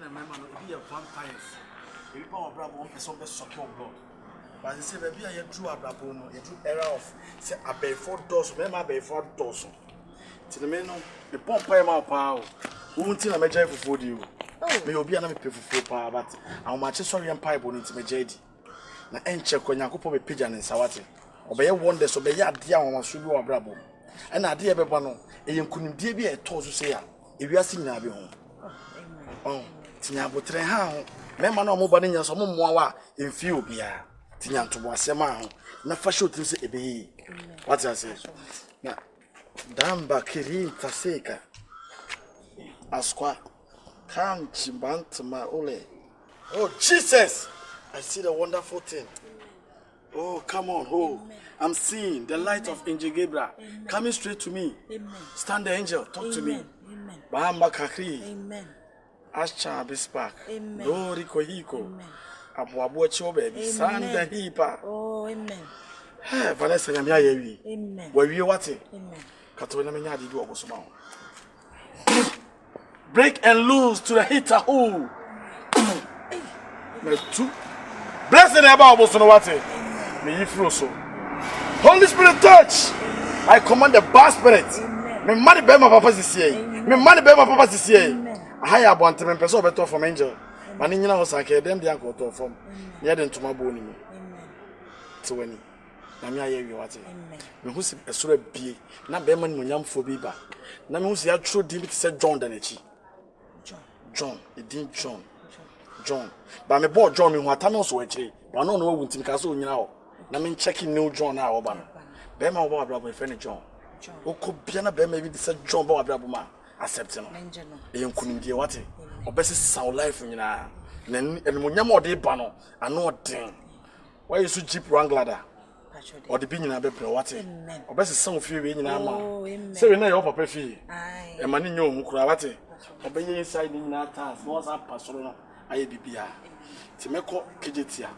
remember be a vampires. We power bravo one person best suck your blood. But they say baby I drew a bravo no, you drew era of say a bay 4 doors, remember bay 4 doors. To the men no, the pump pay my power. Who won't tell me for food you? May you be an pay for power, but how much sorry and pipe on into my JD. Na enche kwa nyakopo be pigeon in sawate. Obeye wonders obeye adia won subi wa brabo. E na ade beba no e yenkunimdie bi e to so se ya. E wiase nyina be ho. Oh, tinya botre ha ho. Mema na omo ba ne nyanso mommoa wa emfi obia. Tinya ntobo asema ho. Na fa show tim se ebe. What I say? Na damba kirin taseka. Askwa kan chimbantma ole. Oh Jesus! I see the wonderful thing. Oh, come on. Oh, I'm seeing the light of Angel Gabriel coming straight to me. Stand the angel, talk to me. Bahamba Kakri. Asha Bispak. Dori Kohiko. Abu Abu Chobe. Sanda Hipa. Oh, amen. Hey, Vanessa, I'm here. Amen. Where you what? Amen. Katona Minyadi do Abosuma. Break and loose to the hitter. Oh. Two. Blessed about Bosonawate. May you flow so. Holy Spirit touch. I command the bad spirit. My money bear my papa this year. My money bear my papa this year. I have one time person better from angel. Man in your house I care them the uncle to form. Near them to my bone. To any. Namia you what? Me who's a sort of be. Na bearman when yam for biba. Na me who's the true deep said John Danechi. John. It didn't John. John. But me boy John me who atano so eche. But no no wuntim kaso nyina ho. Na me checking new John na oba no. Be ma oba brabo friend John. Oko bia na be ma bi say John ba brabo ma accept no. E yankunimdie wate. Obese sound life nyina. Na enmunyam ode ba no. Ano den. Why you so jeep wrangler da? Or the bi nyina be bre wate. Obese sound fie we nyina ma. Say we na your papa fie. E ma ni nyom kura wate. Obeye inside nyina task. No was up pasoro no. Aye bibia ti meko kejetia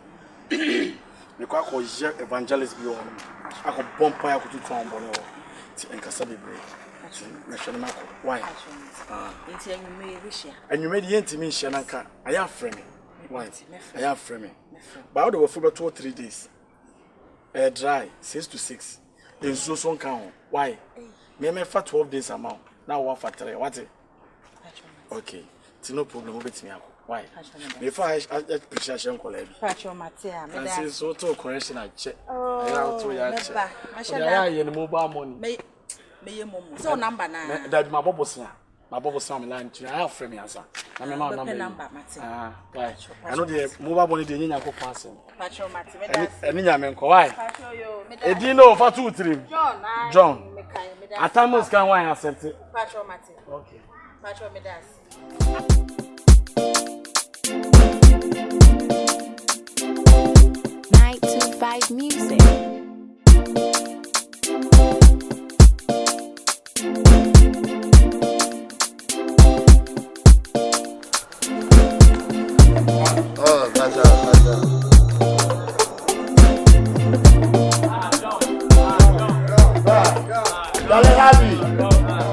meko akọ evangelist bi on akọ bompa akọ tutu on bole o ti enkasa bebre na hwe na mako why nti anyume ehia anyume di enti mi hia nanka aya frame why aya frame ba o de wo fu beto 3 days dry 6 to 6 enso so nka ho why me fa 12 days amount na wo fa 3 what okay ti no problem obetimi akọ. Why? Before I appreciation college. Pacho Matia, I say so to correction I check. Oh, yeah, you mobile money. May so number na. That my bubble sna. My bubble sna line to I have frame answer. Na me ma number. Why? I know the mobile money dey nya ko pass. Pacho Matia. Eni nya me nko why? Pacho yo. Edino for 2 3. John. Atamos can why accept it. Pacho Matia. Okay. Pacho me das. 925 music. Oh, Gaza.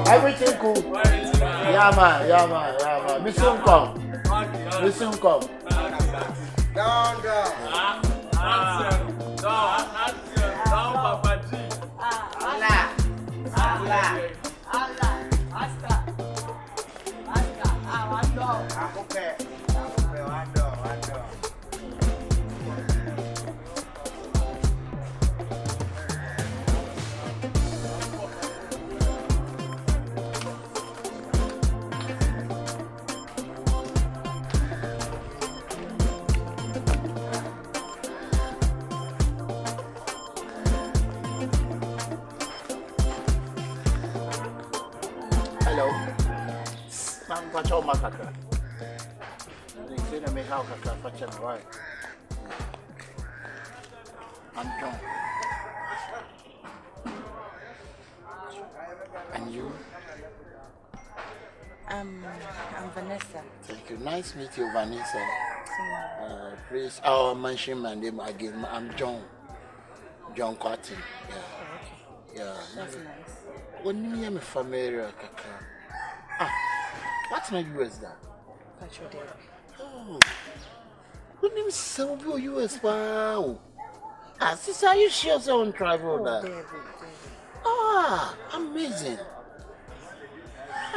Everything cool. Yeah, man. We soon come. Down, Papa G. Allah. Asta. Hello. I'm Pacho Makaka. They say me how Kaka Pacho right. I'm John. And you? I'm Vanessa. Thank you. Nice to meet you, Vanessa. Please, I'll mention my name again. I'm John. John Quartin. Yeah. That's nice. When you hear me familiar, Kaka. What's my US that? Oh. What name is some US? Wow. Ah, sister, are you sure someone travel that? Ah, amazing.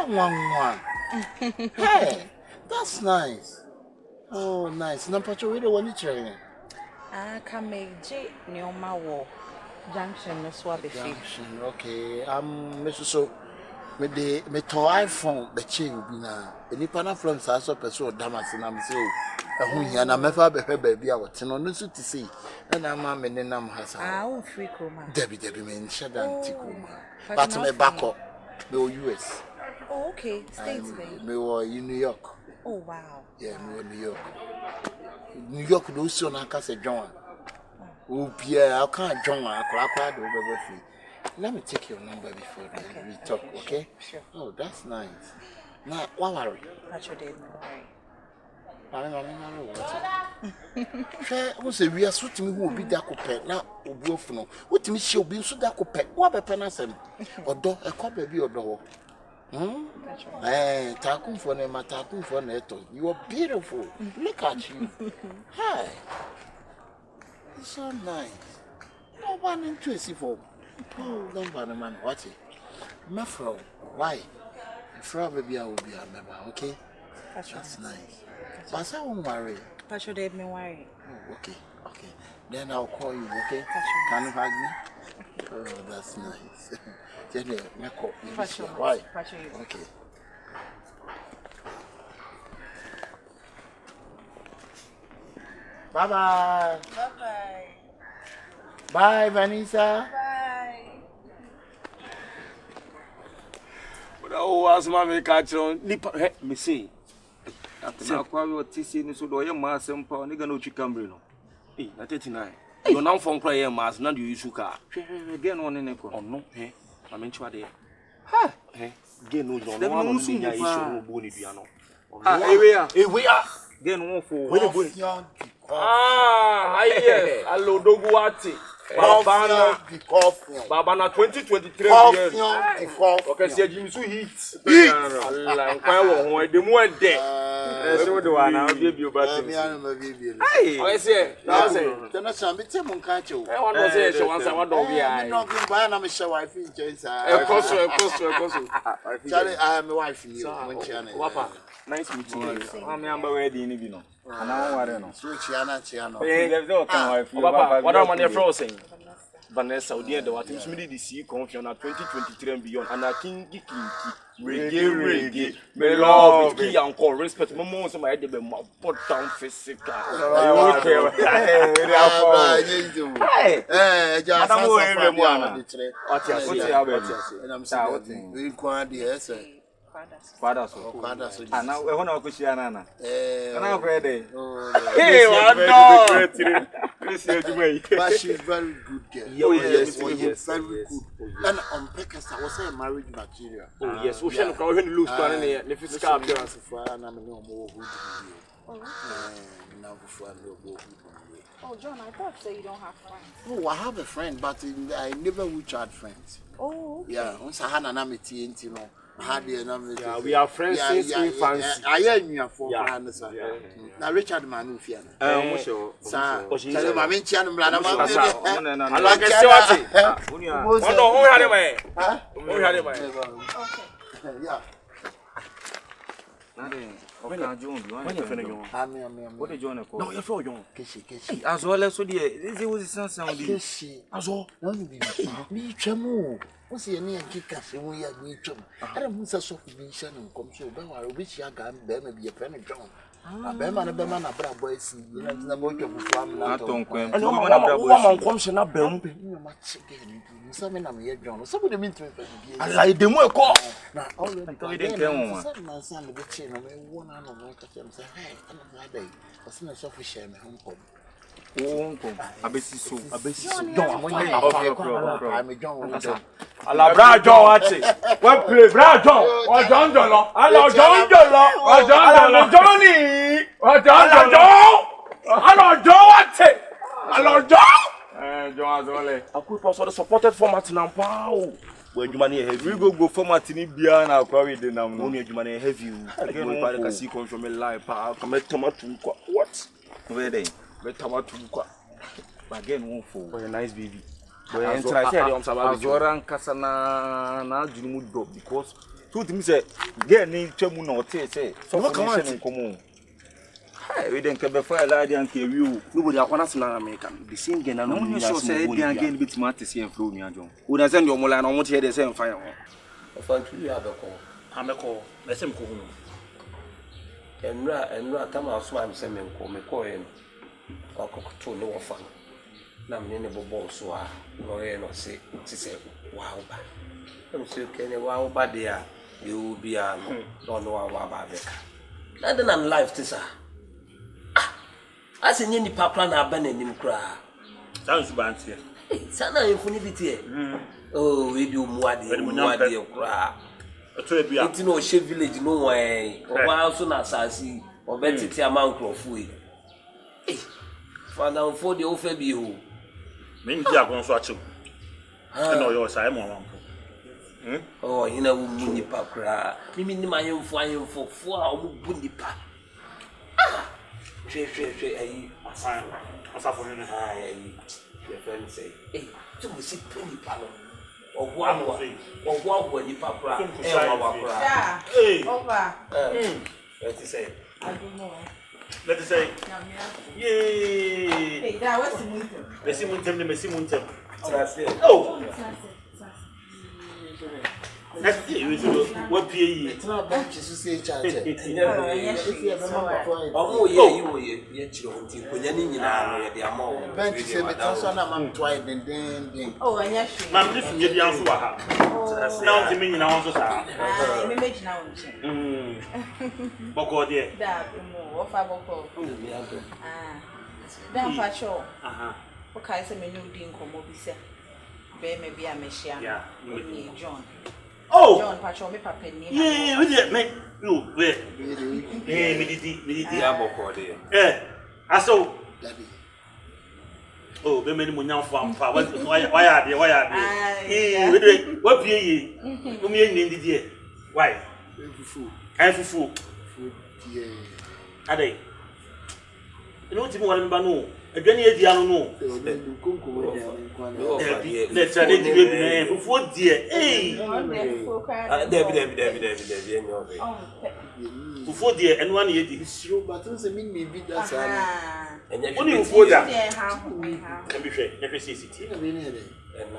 One. Hey, that's nice. Oh, nice. Now, Pacho, we don't want to train. AKABENEZER Neoma War Junction, no swab. Junction, okay. Mr. So, me to iPhone, the chain be now. Any panel from Sasso Peso, Damas, and I'm so. And I'm ever baby, I was no suit to see. And I'm a man and I'm has. Ah, free coma. Debbie, man, shut down Ticoma. But my back up, no US. Oh, okay. States, Me were in New York. Oh, wow. Yeah, me were New York. New York, no son, I can't say John. Oh, Pierre, I can't join. I can't do free. Let me take your number before we talk, okay? Sure. Oh, that's nice. Now, what worry? That's your dad, no worry. What's a real suit to me who will be that copet now? What to me she'll be so that copet? What a penasem? Or do a copy be your door? Eh, Takum for them, Takum for Neto. You are beautiful. Look at you. Hi. It's so nice. No one interested for. Oh, don't bother, man. What's it? My friend, why? Probably I will be a member, okay? That's nice. But I won't worry. That's your dad, no worry. Oh, okay. Then I'll call you, okay? Can you hug me? Oh, that's nice. Why? Okay. Bye-bye. Bye-bye. Bye, Vanessa. Bye. Oh, as my catch on, me see. After now, quite TC, so do I am mass and power, nigga no chicken brino. Eh, at 39. You're now from crying mass, none you use car. Again on in a corner, no, eh? I mean, what they ha, eh? Again, no, no, soon I issue bony piano. Ah, here we are. Again, one for when you ah, yes, hello, Doguati. Babana 2023 years. Okay, see Jimmy so heat. Like the more there. So do I now give you back. Hey, I say, now say. Then some bit of Munkacho. I want to say, so once I want to be I'm not going to buy an amateur wife in James. Of course. Charlie, I am a wife in you. Wapa, nice meeting you. I'm wedding, you know. And I want to know. So Chiana. What am I frozen? Vanessa, we did the what is me see confion 2023 and beyond. And I king reggae. Me love key and call respect. My mom my head be put down physical. Hey, just Father, and now we want to push Anna. And I'm ready. Hey, but she's very good girl. Yes, very good. And on Pekers, I was a marriage material. Oh, yes, we shall go ahead and lose the physical appearance for an more good. Oh, John, I thought so you don't have friends. Oh, I have a friend, but I never would had friends. Oh, okay. Yeah, once I had an amity, you know. Yeah, we are friends since infancy. I am your for now Richard Manufian. Sir, tell my Vincian Blana. I like a sorty. Who had him? Okay. Yeah. When you join, what did you join? No, you're for young. Kishi. As well as so dear, this was sound. Kishi. As all, me tremble. What's your name? Kikas, and we are me tremble. I don't want to suffer me, Shannon, come so, but I wish you can bear me a friend of John. A bearman, a brother boys, you know, the motor of farm. I don't quit. And one comes in a bell. Much again. Some men are here, John. Somebody mean to me. I like them more call. Now, all the day, my son, the chin, and one hour of my catch and say, hey, I'm not day. What's my selfish shame home? Oh, I bet so. John, I'm a John. Ala bra John ati. We play bra John. O John Jolo. Ala John Jolo. O John Jolo. Johnny. O John Jolo. Ala John ati. Ala John. John Azole. Aku person supported format na pa o. Boy, you money heavy. We go format in Bia na kwa we dey nam no. Only you money heavy. Again, we party can see confion me live. Come tomato nkwa. What? Where dey? Me tomato nkwa. Again, one for. Boy, nice baby. Boy, enter I say am sababa. Azora nkasa na adwunu mu do because two things say girl ni twemu na ote say. So come on nkomo. Hey, we don't care before I lie and care you. Nobody akwana sina American. The same girl na no you sure say dey again bit mate see and flow me ajon. We na send your mola na omo tie dey say fire. Ofan tu ya beko. Ameko, na sem ko hunu. Enra tama aso am se me ko ye no. Akokoto no ofan. Na me ne bobo so a no ye no se ti se wow ba. Em se kene wow ba de a you be a no no wow ba beka. Na dey na life ti sa. Ase nye nipa kra na aba nanim kra. Sounds bad here. Sana yefuni bitie. Oh, we do muade kra. Oto e bia. Enti no she village no wan. Oba so na asasi, obetiti amankrofu e. Fana unfo de ofa bi ho. Me ndi agon so achew. E no yo sai mo mampo. Oh, hina wo mu nipa kra. Mimi ni mayemfo fo a omu bu nipa. Shwe ayi Asafo ni. Ayi. Your friend say, "Hey, to me see penny palo." Ogwa nipa kra. Wa kra. Hey. Over. Let's say. I don't know. Let's say. Yay. Hey, that was the Messi muntem. That's it. Oh. That's it. What PE? It's not about you say charge. Oh, yeah, chiro nti konya ni nyina no ye de ama o. Bench say me transfer na mam try den. Oh, anya shi. Mam this me dey answer wa ha. Now the me nyina won so sa. Me meji na won che. Boko there. Da mo, ofa boko. Me ado. Dan fa cho. Okay, say me no di nkomo bi se. Be me bi a me hia. Yeah. John. Oh. John Pacho me papa ni. Yeah, we dey make no, wait. Me didi Aboko there. Aso. Daddy. Oh, be me ni mo nyamfo ampa. Why are they? We dey what pie yi. Mo me ni didi e. Why? Fufu. Fufu. Yeah. Adai. No ti mo wala mba no. Adwani edi ano no. Let's try to do it. Fufu die. Debi enyo be. Fufu die enu an ye di. Siro but say me bi that say. Enye Oni fufu da. Ha. Can be fair. Never see city. Na be ne.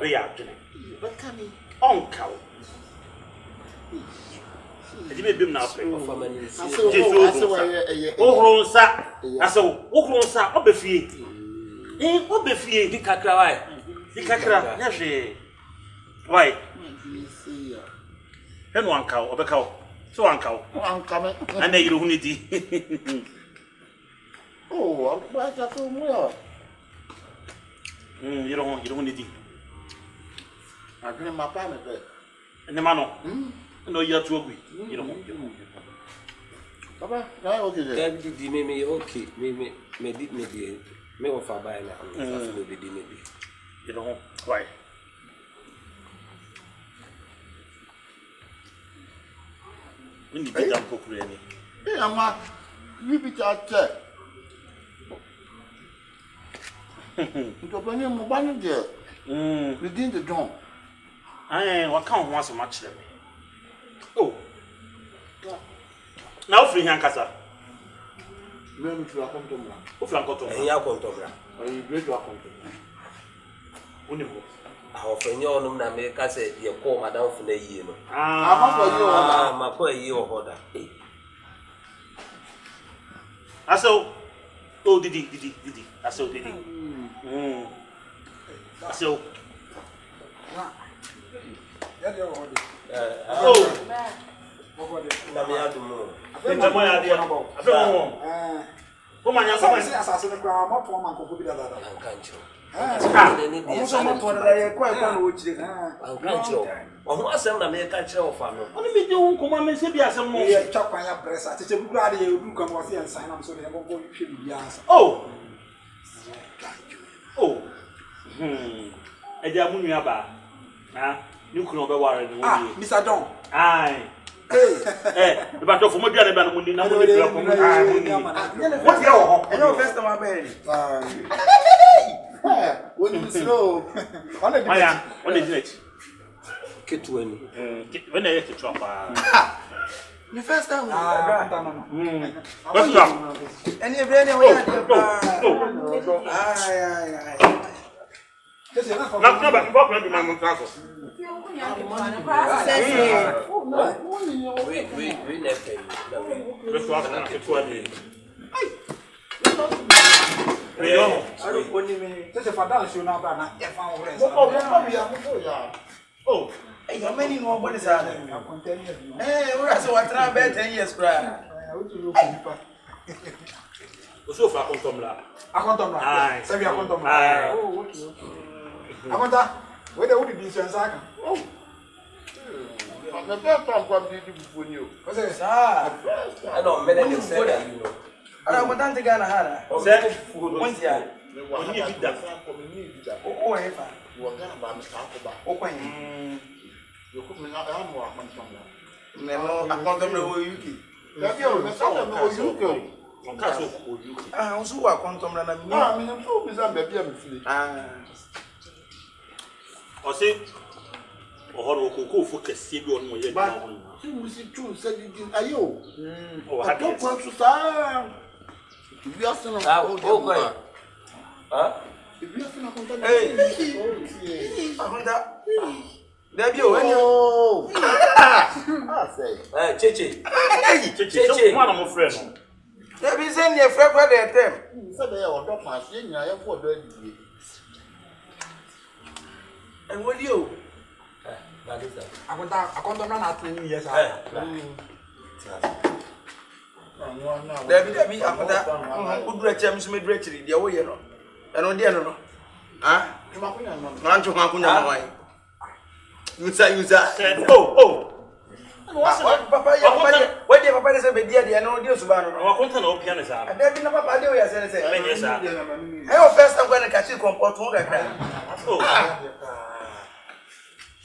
We are doing. But can he? Onka. Edi me bim na afa. Ohronsa. Aso ohronsa obefie. Obefie di kakra wai. Di kakra na hwe. Why? Enu anka obeka o. So anka o. Anka me. Ana yiro hu ni di. Oh, ba ta so mu yo. Yiro hu ni di. Agre mapa me pe. Ne ma no. No ya tu ogui. Yiro hu. Papa, na okay je. Debi di me okay. Me wo fa ba na. Fa no be di me bi. Yiro hu. Why? Ni bi dam kokure ni. Ama you be ta che. Ntobani mo ba no de. Within the dawn. What kan ho aso ma kire me. Oh. Now free hyan kasa. Me mi tura kontomra. O flan koto. Ya kontobra. Ayi great wa kontomra. Oni mo. Ofenye onum na me ka se ye ko madam fu na yie no. Ma ko yie o hoda. Aso. Oh didi. Aso didi. Aso. Oh. Na me adu mo. Nta mo ya dia. Afa mo. Ko manya ko man. Asase ne kwa ma to man ko bi da. Ankancho. Omo ma to da ye kwa no wo chire. Ankancho. Omo asem na me ka chire wo fa no. Oni mi de won ko ma me se bi asem mo. Ye twa kwan ya bresa. Cheche bu ade ye du kan wo se ensan na so de go hwe bi ansa. Oh. Oh. Eja mu nua ba. Ha. You could not be worried. Mr. John. Aye. But of my dear, I'm going to what's your I know first time I married. When you slow, on the net. Get to any. When I get to drop. The first time. What's up? And you're ready. Aye. Not about the problem, my castle. We never. Let's walk on to 20. I don't want him. Just a fantastic show now, but I found rest. Oh, How many more bodies are there? Hey, we're so I try about 10 years, cry. so far, come from that. I can't talk. Aye. Say I can't talk. Aye. Oh, okay. I can't talk. Where the would be insurance? Oh, the first time come to before you. what's it? I know, many of them. I don't want to get a hand. Say, One year. when you did that, Oh, if I. You are going to buy me talk Open. you could not have more from that. Never, I can't remember you. That's your message. on castle, you. I also work on Tom and I mean, I'm so busy, baby, I'm free. Or say, or cocoa for Cassidy on my head. But you see, true, said it is a you. Oh, I don't want to start. If you are still on Huh? if you are still on Hey, I want that. There you oh, I say, Chichi. Chichi, one of my friends. There be sending a friend for their term. so they are not passing. I have for the And what do you? I can't talk. Not 20 years. There be after that. Who do a chance to make retreat? The way you know. And on the end, no. Ah, man, to Hakuna. You say, Oh, Papa, what did Papa say? Dear, no, dear Subano. our content of pianist. And there be no Papa, I say, Yes, sir. I first I'm going to catch you comport for the crowd. Oh,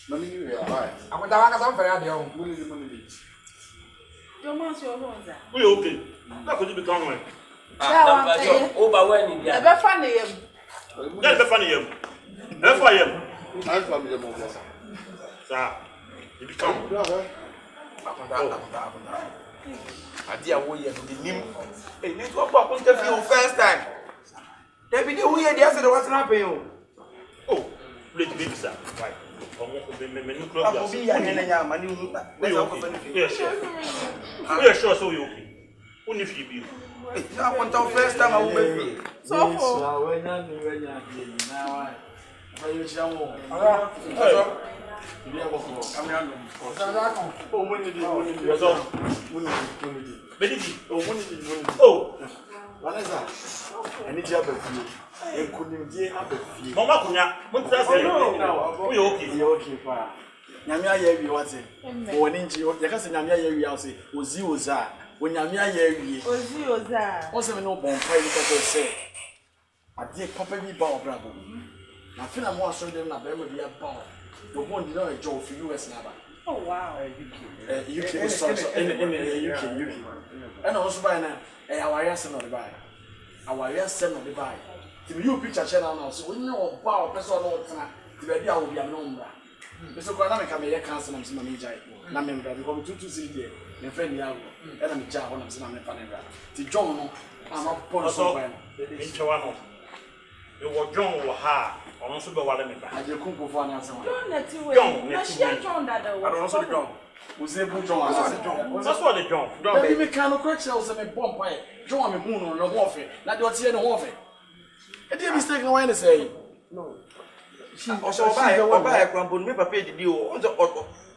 I want to have some for you. Your man's your own. we okay. That could become one. Over when you Never funny. That's the funny. That's why I am. I'm from the moment. Sir, you become. I dear way you the name. Hey, you go back on the first time. There be the way the answer what's happening. Oh, please, baby, sir. Right. I will be a man. We are sure so you okay. Only if you be. I want our first time I will be. So for Oh, Vanessa, I need you to be. You couldn't be a Mama Kunya, what's that? We okay. You okay, pa? Nyamia ye wi wate. Wo ni nji, ya ka se nyamia ye wi ase, ozi oza. Wo nyamia ye wi. Ozi oza. O se me no bon pa ni ka se. Ade papa bi ba obrabo. Na fina mo aso dem na be me bi ba. Wo bon di na e jo fi US na ba. Oh wow. UK was so in UK. And also by now, aware sem no the buy. Aware sem no the buy. Ti you picture channel now so when you ba person no tena, ti be dia wo bia no mra. Beso ko na me ka me ye cancel am se me jai. Na me mra because tutu si there. Me friend ya wo. E na me ja ho na se na me fa ne mra. Ti John no, am upon so by. Nchewa no. You were John or ha. Ono so be wale me ba. Aje kunko fo na asem. John na ti we. Na share John that the. I don't know the John. Uzebu John asem John. That's what the John. John baby me kan no correct say me bomb pa. John me hu no no ho fe. Na de o tie no ho fe. E dey mistake no why say? No. She also buy a crumble me papa di o.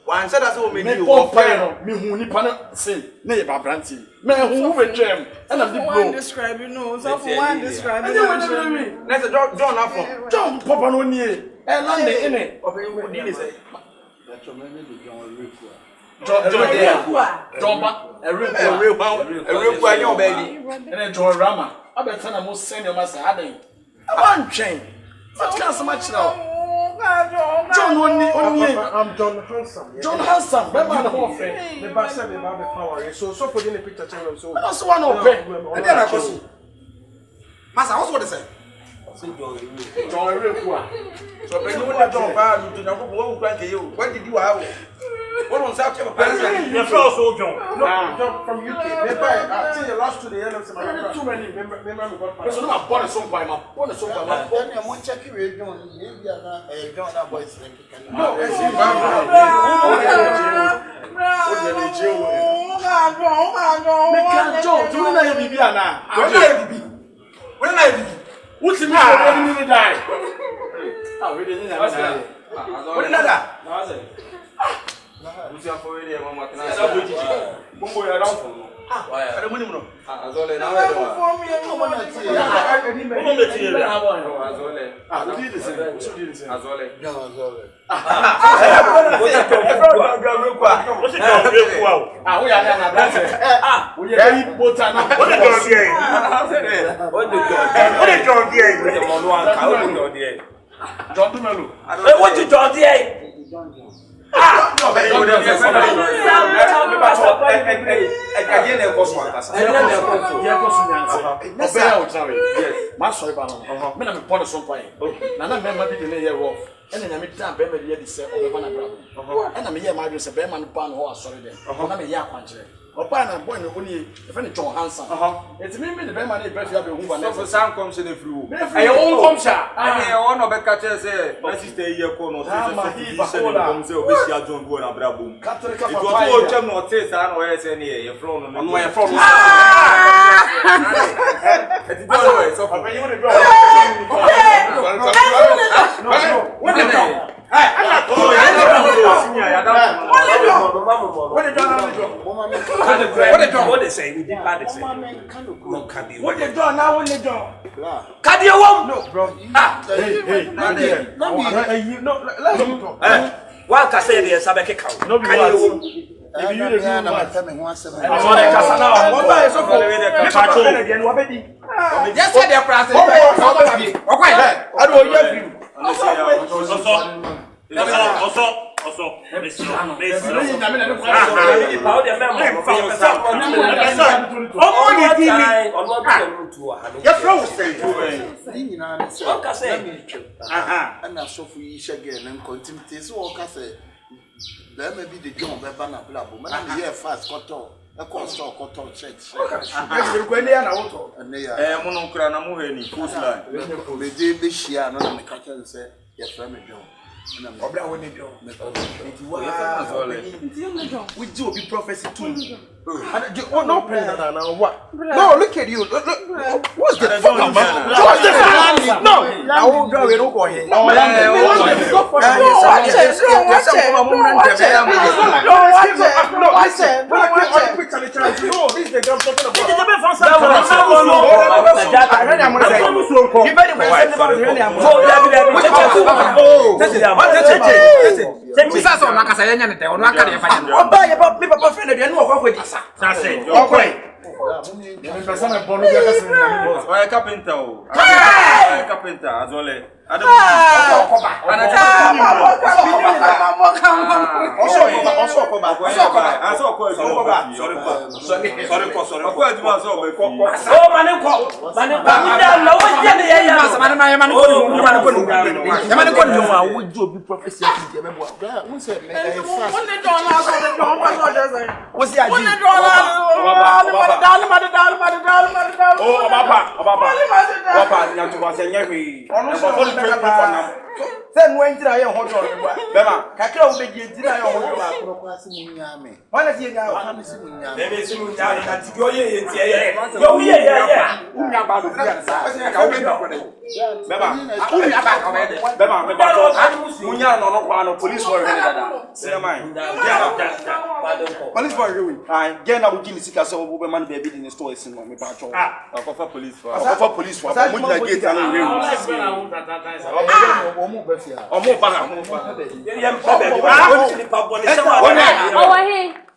One said that so me Me di o. bomb pa no. Me hu ni pa no say. Na ye ba branti. Me hu we twem. E na di bro. Describe you know. So for one describe. E dey we Let's John afọ. John papa no nie. E London ine. Obe you dey say. John ba Real anyo baby. ene John Rama. Abeta na mo send your master adan. Aba ntwen. What can so much now? John only. I'm John Handsome. John Handsome. Remember the whole thing. The boss said about the power. So for the picture channel. So That's one of them. and then I go see. Master, what's what they say? John real poor. So when you want John bad, you know what grant you. When did you have? What was that? You're so John. No, John from UK. They buy. I think the last 2 days. Too many. Remember. So no, I'm born a song by my. Born a song by my. Then you want check your John. John that boy is No, it's in John, do you know your baby now? When I did. What's the matter? When die? Oh, we didn't have that. What another? Who's your for area, Mama? Can I I don't know. Azole now. Opana boy no only if any John Hansen. It's me the man dey breath you be who So some comes in the flu. I won't come sha. I want to be catcher say, my sister here come no say come say obesia John go na bra bom. It was all them no taste and where say near your front no. No your front. It don't know so for you want to go. No. What they say? We did bad. They say. No cardio. What they do now? What they do? Cardio one? No, bro. One can say there's a back account. No, If you really know what I'm once a I'm on the casa now. What by so for again? What be? Just say their price. Okay. I don't hear you. There may be the John Bebana Blabo, man, here fast cotton, a cost or cotton church. And they are Monocranamu, who's like, they be Shia, not the catcher and say, yes, family John. And I'm not going to We do be prophecy too. No, what? No, look at you. Look, what's the fuck? What's the no, I won't go here. Carpenter, as well. I don't Then when did I hold on? Bema, Kakao will be dinner on me. One of you now, maybe soon down at go here. Go here, police for police for you. I get out with Sika so woman baby in the store is in my patrol. I offer police for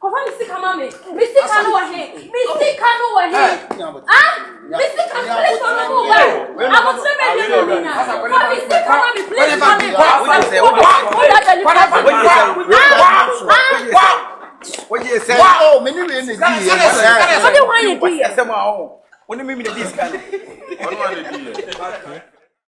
Confirm Mr. Kamame. Mr. Kanu wa he. Mr. Kanu wa he. Ah? Mr. Kanu please for me move. I want to be here now. Mr. Kamame please for me. What you say? Wow, many men in What do you want to do? What do you mean the discount? What do you mean the discount?